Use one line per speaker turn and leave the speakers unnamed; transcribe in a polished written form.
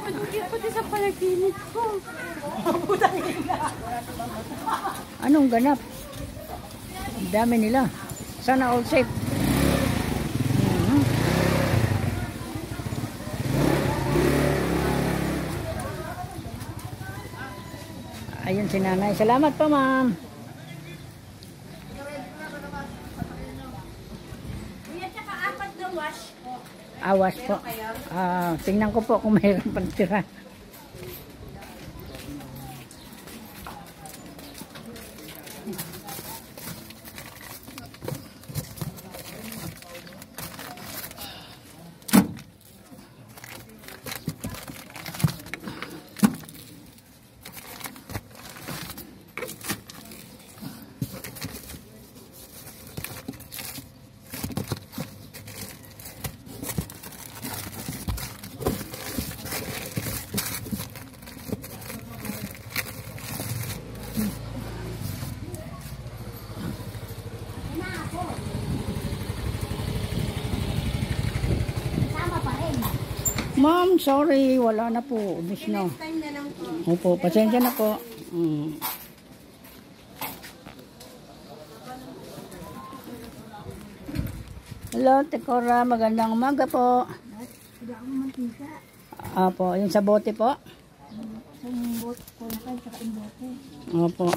Pati sa palaginit ko.
Anong ganap? Ang dami nila. Sana all safe. Ayun si nanay. Salamat po, ma'am. Awas po. Tingnan ko po kung mayroon pang tira. Ma'am, sorry, wala na po. Ubus na. Opo, pasensya na po. Hello, Tekora. Magandang umaga po.
Wala akong mantika.
Opo, yung sa bote po.
Sa bote, sa bote.
Opo.